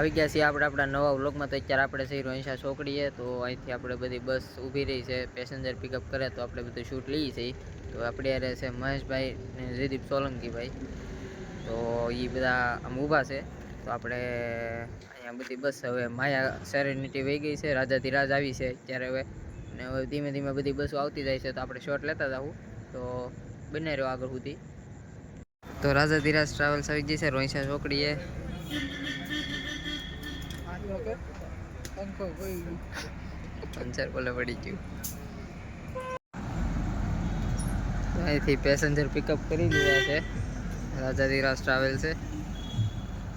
આવી ગયા છીએ આપણે આપણા નવા વ્લોગમાં. તો અત્યારે આપણે છે રોહિંસા ચોકડીએ. તો અહીંથી આપણે બધી બસ ઊભી રહી છે, પેસેન્જર પિકઅપ કરે તો આપણે બધું શૂટ લઈએ છીએ. તો આપણે યારે છે મહેશભાઈ ને જયદીપ સોલંકીભાઈ. તો એ બધા આમ ઊભા છે. તો આપણે અહીંયા બધી બસ હવે માયા સેરેનિટી વહી ગઈ છે, રાજાધિરાજ આવી છે અત્યારે હવે. ને હવે ધીમે ધીમે બધી બસો આવતી જાય છે, તો આપણે શોટ લેતા જાવું. તો બને રહ્યો આગળ સુધી. તો રાજાધિરાજ ટ્રાવેલ્સ આવી ગઈ છે રોહિંસા ચોકડીએ. પંચર બોલે પડી ગયું. અહીંથી પેસેન્જર પિકઅપ કરી લીધા છે રાજાધિરાજ ટ્રાવેલ છે.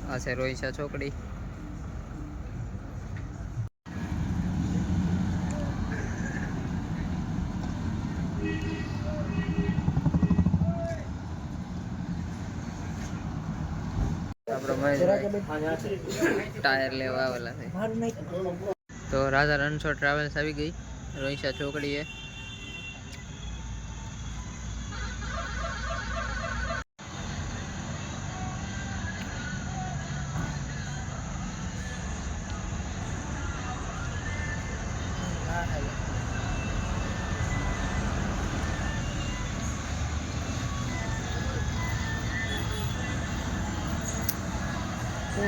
આ છે રોહિંસા ચોકડી. આપણો મહેશભાઈ ટાયર લેવા આવેલા છે. તો રાજા રણછોડ ટ્રાવેલ્સ આવી ગઈ રોહિંસા ચોકડીએ.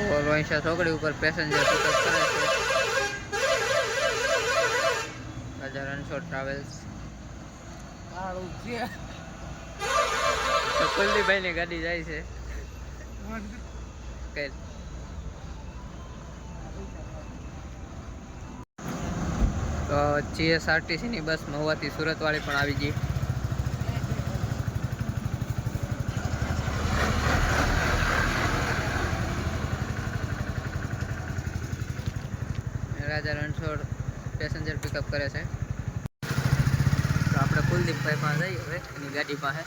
તો રોહિંસા ચોકડી ઉપર પેસેન્જર પિકઅપ કરે છે રાજા રણછોડ ટ્રાવેલ્સ. કુલદીપભાઈ ની ગાડી જાય છે. તો GSRTC ની બસ મહુવાથી સુરત વાળી પણ આવી ગઈ. રાજા રણછોડ પેસેન્જર પિકઅપ કરે છે. તો આપણે કુલદીપભાઈ પાસે જઈએ હવે એની ગાડી પાસે.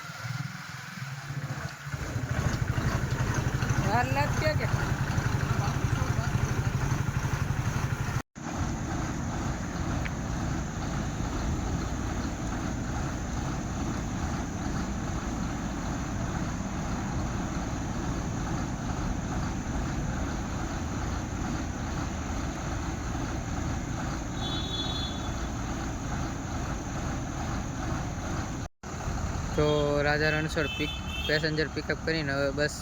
તો રાજા રણછોડ પેસેન્જર પિકઅપ કરીને હવે બસ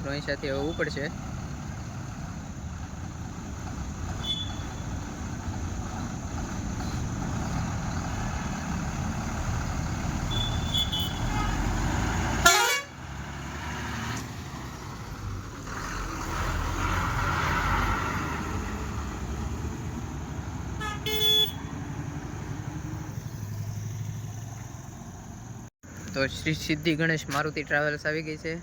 રોહિંસાથી હવે ઉપડશે. તો શ્રી સિદ્ધિ ગણેશ મારુતિ ટ્રાવેલ્સ આવી ગઈ છે.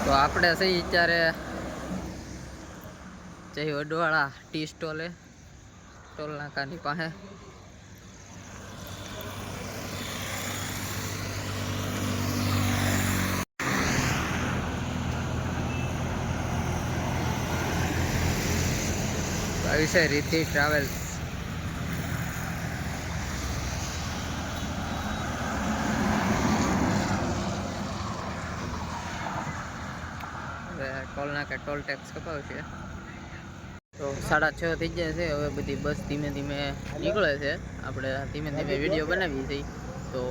તો આપણે સહી અત્યારે જઈ વડવાળા ટી સ્ટોલે, ટોલ નાકાની પાસે. આવી છે રીતિ ટ્રાવેલ્સ. ટોલ નાકે ટોલ ટેક્સ કપાવશે. તો 6:30 થઈ જાય છે. હવે બધી બસ ધીમે ધીમે નીકળે છે. આપણે ધીમે ધીમે વિડીયો બનાવીએ છીએ. તો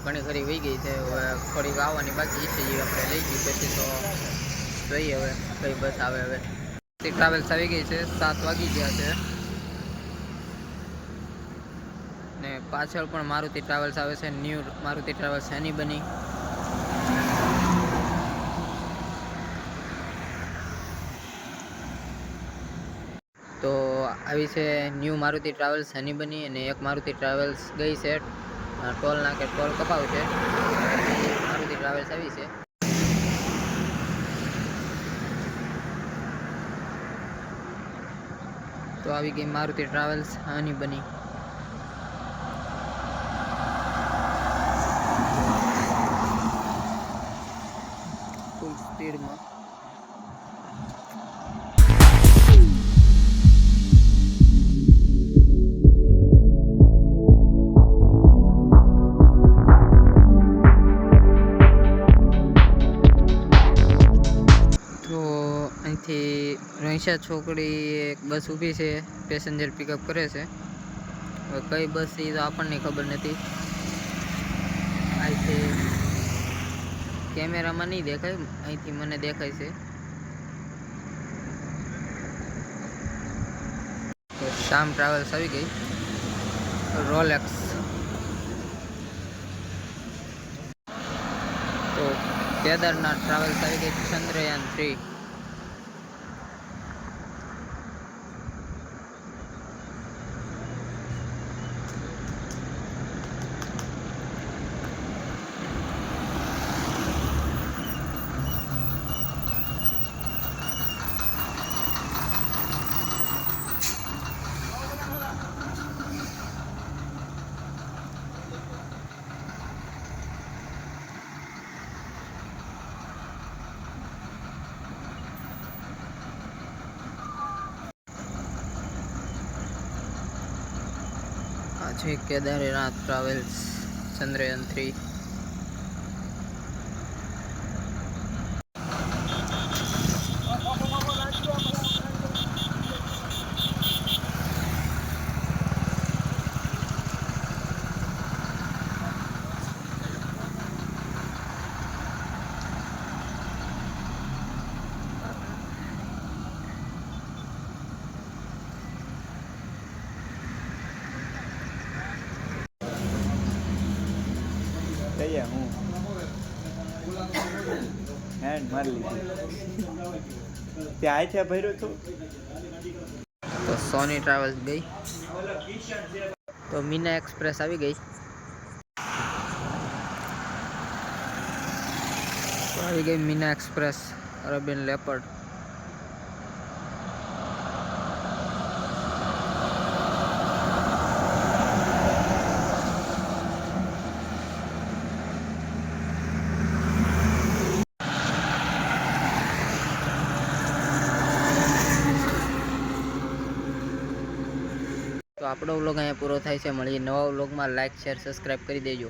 ઘણી ખરી વહી ગઈ છે. હવે થોડીક આવવાની બાકી છે, એ આપણે લઈ ગઈ પછી તો જોઈએ હવે કઈ બસ આવે. હવે ટ્રાવેલ્સ આવી ગઈ છે. 7 વાગી ગયા છે ને પાછળ પણ મારુતિ ટ્રાવેલ્સ આવે છે. ન્યૂ મારુતિ ટ્રાવેલ્સ એની બની. તો આવી છે ન્યૂ મારુતિ ટ્રાવેલ્સ હની બની. અને એક મારુતિ ટ્રાવેલ્સ ગઈ છે ટોલ નાકે ટોલ કપાવ છે. મારુતિ ટ્રાવેલ્સ આવી છે. તો આવી ગઈ મારુતિ ટ્રાવેલ્સ આની બની. ફૂલ સ્પીડમાં. અહીંથી રહીશા છોકડી એક બસ ઊભી છે, પેસેન્જર પિકઅપ કરે છે. હવે કઈ બસ એ તો આપણને ખબર નથી. અહીંથી કેમેરામાં નહીં દેખાય, અહીંથી મને દેખાય છે. તો શ્યામ ટ્રાવેલ્સ આવી ગઈ. રોલેક્સ. તો કેદારનાથ ટ્રાવેલ્સ આવી ગઈ. ચંદ્રયાન 3. આ છે કેદારનાથ ટ્રાવેલ્સ ચંદ્રયાન 3. હું હેન્ડ મારી લીધી ત્યાં છે ભર્યો છું. તો સોની ટ્રાવેલ્સ ગઈ. તો મીના એક્સપ્રેસ આવી ગઈ. તો આવી ગઈ મીના એક્સપ્રેસ અરેબિયન લેપર્ડ. તો આપણો વ્લોગ અહીંયા પૂરો થાય છે. મળીએ નવા વ્લોગમાં. લાઇક શેર સબસ્ક્રાઈબ કરી દેજો.